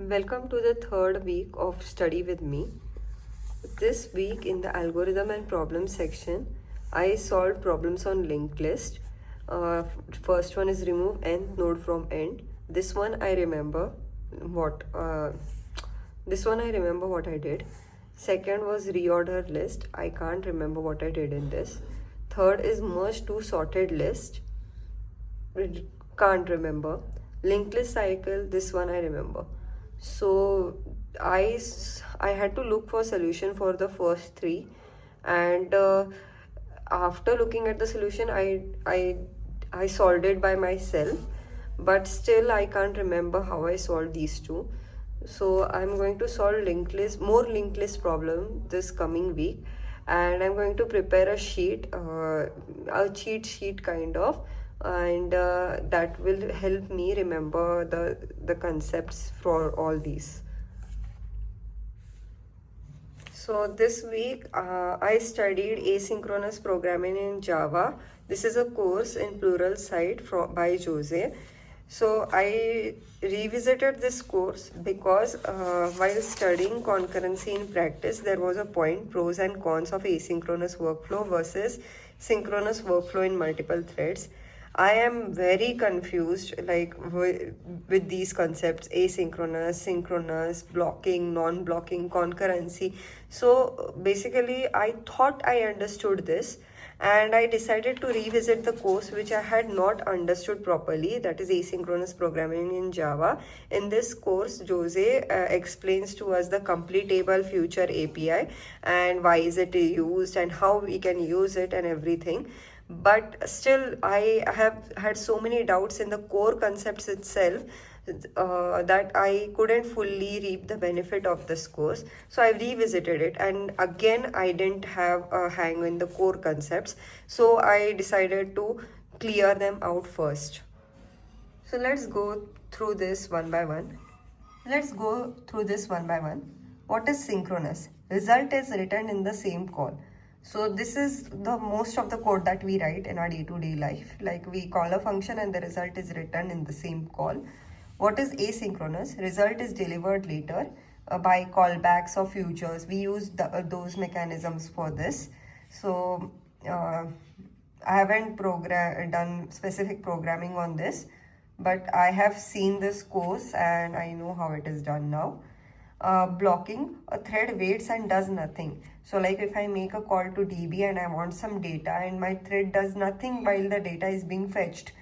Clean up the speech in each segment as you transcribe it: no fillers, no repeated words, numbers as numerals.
Welcome to the third week of Study with me. This week in the algorithm and problem section, I solved problems on linked list. First one is remove nth node from end. This one I remember what I did. Second was reorder list. I can't remember what I did in this. Third is merge to sorted list. Can't remember. Linked list cycle, this one I remember. So I had to look for solution for the first three, and after looking at the solution, I solved it by myself, but still I can't remember how I solved these two. So I'm going to solve more linked list problem this coming week, and I'm going to prepare a cheat sheet kind of, and that will help me remember the concepts for all these. So this week I studied asynchronous programming in Java. This is a course in Pluralsight by Jose. So I revisited this course because while studying concurrency in practice, there was a point, pros and cons of asynchronous workflow versus synchronous workflow in multiple threads. I am very confused with these concepts: asynchronous, synchronous, blocking, non-blocking, concurrency. So basically I thought I understood this, and I decided to revisit the course which I had not understood properly, that is asynchronous programming in Java. In this course, Jose explains to us the completable future API and why is it used and how we can use it and everything. But still I have had so many doubts in the core concepts itself that I couldn't fully reap the benefit of this course. So I revisited it, and again I didn't have a hang in the core concepts. So I decided to clear them out first. So let's go through this one by one. What is synchronous? Result is written in the same call. So this is the most of the code that we write in our day-to-day life. Like, we call a function and the result is written in the same call. What is asynchronous? Result is delivered later by callbacks or futures. We use those mechanisms for this. So I haven't done specific programming on this, but I have seen this course and I know how it is done now. Blocking, a thread waits and does nothing. So like, if I make a call to DB and I want some data and my thread does nothing while the data is being fetched,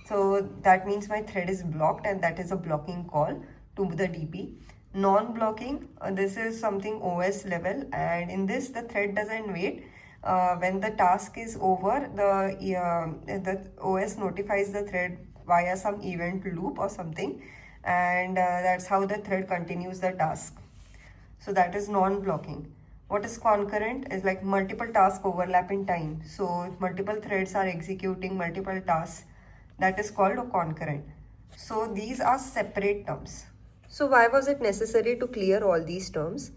so that means my thread is blocked, and that is a blocking call to the DB. Non-blocking, this is something OS level, and in this the thread doesn't wait. When the task is over, the OS notifies the thread via some event loop or something, and that's how the thread continues the task. So that is non-blocking. What is concurrent? Is like multiple tasks overlap in time. So multiple threads are executing multiple tasks. That is called a concurrent. So these are separate terms. So why was it necessary to clear all these terms?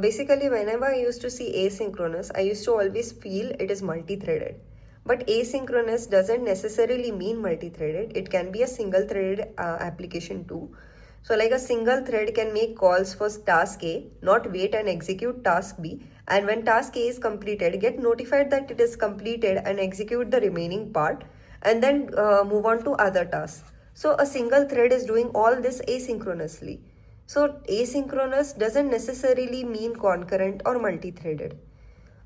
Basically, whenever I used to see asynchronous, I used to always feel it is multi-threaded. But asynchronous doesn't necessarily mean multi-threaded. It can be a single-threaded application too. So like, a single thread can make calls for task A, not wait and execute task B, and when task A is completed, get notified that it is completed and execute the remaining part, and then move on to other tasks. So a single thread is doing all this asynchronously. So asynchronous doesn't necessarily mean concurrent or multi-threaded.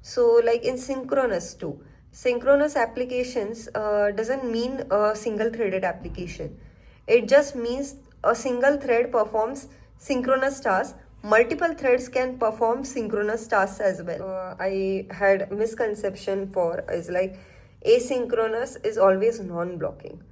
So like in synchronous too, synchronous applications doesn't mean a single threaded application. It just means a single thread performs synchronous tasks. Multiple threads can perform synchronous tasks as well. I had misconception for is like, asynchronous is always non-blocking.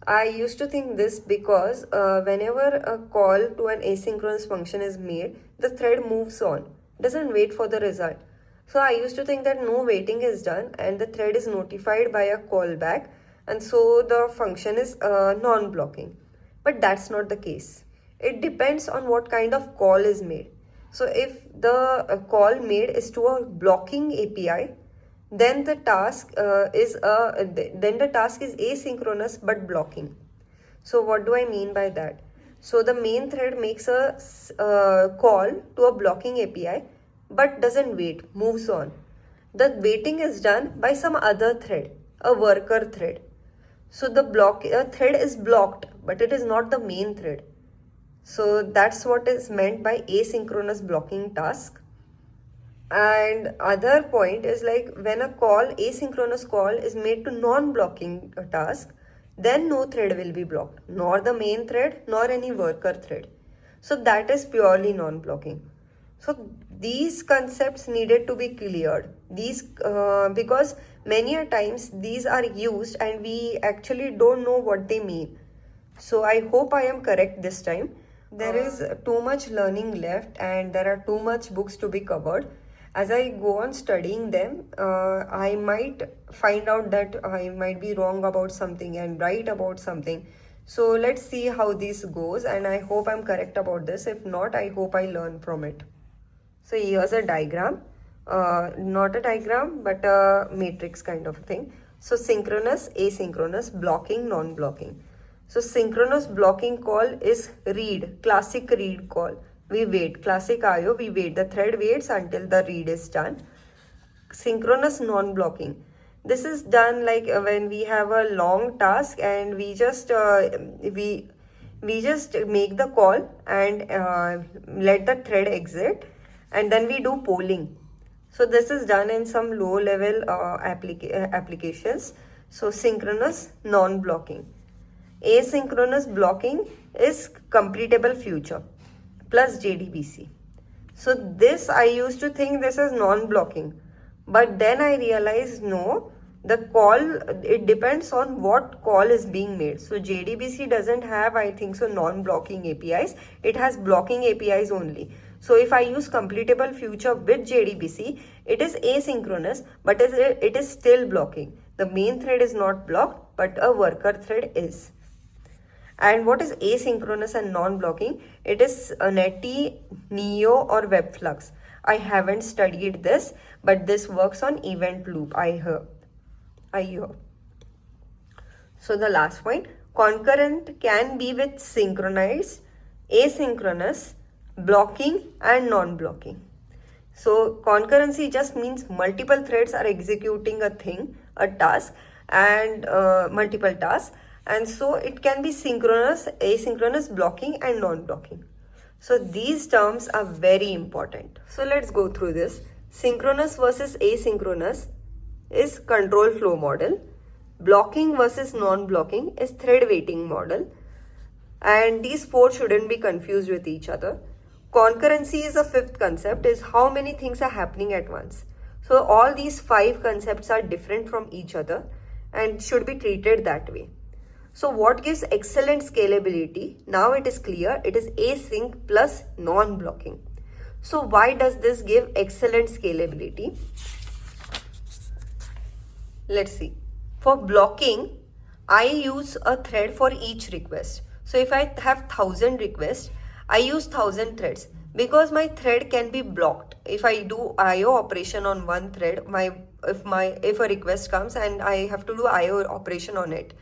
I used to think this because whenever a call to an asynchronous function is made, the thread moves on, doesn't wait for the result. So I used to think that no waiting is done and the thread is notified by a callback, and so the function is non-blocking. But that's not the case. It depends on what kind of call is made. So if the call made is to a blocking API, then the task is asynchronous but blocking. So what do I mean by that? So the main thread makes a call to a blocking API but doesn't wait, moves on. The waiting is done by some other thread, a worker thread. So the thread is blocked, but it is not the main thread. So that's what is meant by asynchronous blocking task. And other point is like when a asynchronous call is made to non-blocking task, then no thread will be blocked, nor the main thread, nor any worker thread. So that is purely non-blocking. So these concepts needed to be cleared. Because many a times these are used and we actually don't know what they mean. So I hope I am correct this time. There is too much learning left and there are too much books to be covered. As I go on studying them, I might find out that I might be wrong about something and right about something. So let's see how this goes, and I hope I'm correct about this. If not, I hope I learn from it. So here's a diagram, not a diagram, but a matrix kind of thing. So synchronous, asynchronous, blocking, non-blocking. So synchronous blocking call is read, classic read call. We wait, classic IO, we wait. The thread waits until the read is done. Synchronous non-blocking. This is done like when we have a long task and we just make the call and let the thread exit, and then we do polling. So this is done in some low level applications. So synchronous non-blocking. Asynchronous blocking is completable future plus JDBC. So this, I used to think this is non-blocking, but then I realized no, the call, it depends on what call is being made. So JDBC doesn't have, I think so, non-blocking APIs. It has blocking APIs only. So if I use completable future with JDBC, it is asynchronous, but it is still blocking. The main thread is not blocked, but a worker thread is. And what is asynchronous and non-blocking? It is Netty, Neo or Webflux. I haven't studied this, but this works on event loop, I hear. So the last point, concurrent can be with synchronized, asynchronous, blocking and non-blocking. So concurrency just means multiple threads are executing a task and multiple tasks. And so it can be synchronous, asynchronous, blocking and non-blocking. So these terms are very important. So let's go through this. Synchronous versus asynchronous is control flow model. Blocking versus non-blocking is thread waiting model. And these four shouldn't be confused with each other. Concurrency is a fifth concept, is how many things are happening at once. So all these five concepts are different from each other and should be treated that way. So what gives excellent scalability? Now it is clear, it is async plus non-blocking. So why does this give excellent scalability? Let's see. For blocking, I use a thread for each request. So if I have 1000 requests, I use 1000 threads because my thread can be blocked. If I do IO operation on one thread, if a request comes and I have to do IO operation on it,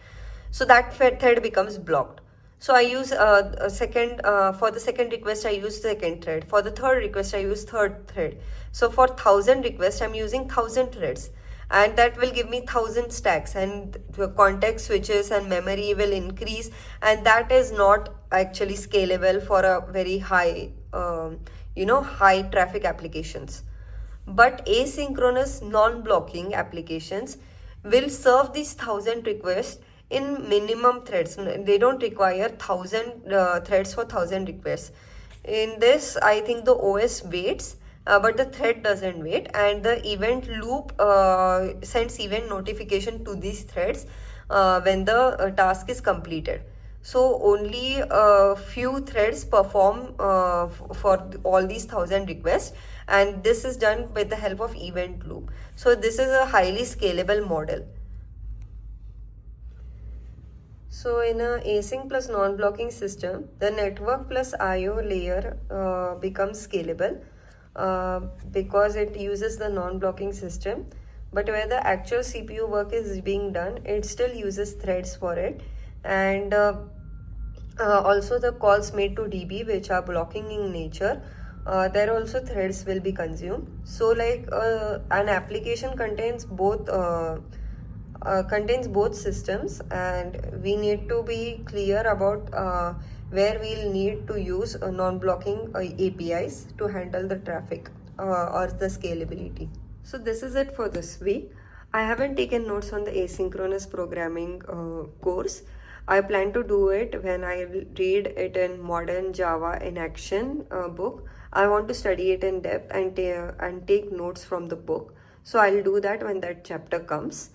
so that thread becomes blocked. So I use for the second request I use second thread. For the third request I use third thread. So for 1000 requests I'm using 1000 threads, and that will give me 1000 stacks, and the context switches and memory will increase, and that is not actually scalable for a very high high traffic applications. But asynchronous non-blocking applications will serve these 1000 requests in minimum threads. They don't require 1000 threads for 1000 requests. In this, I think the OS waits, but the thread doesn't wait, and the event loop sends event notification to these threads when the task is completed. So only a few threads perform for all these 1000 requests, and this is done with the help of event loop. So this is a highly scalable model. So in a async plus non-blocking system, the network plus IO layer becomes scalable because it uses the non-blocking system. But where the actual CPU work is being done, it still uses threads for it. And Also the calls made to DB which are blocking in nature, there also threads will be consumed. So like an application contains both systems, and we need to be clear about where we'll need to use non-blocking APIs to handle the traffic or the scalability. So this is it for this week. I haven't taken notes on the asynchronous programming course. I plan to do it when I read it in Modern Java in Action book. I want to study it in depth and take notes from the book. So I'll do that when that chapter comes.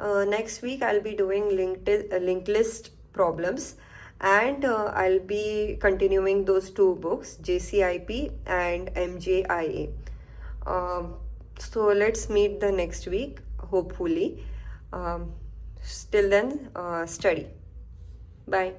Next week I'll be doing linked list problems, and I'll be continuing those two books, JCIP and MJIA. So let's meet the next week, hopefully. Till then, study. Bye.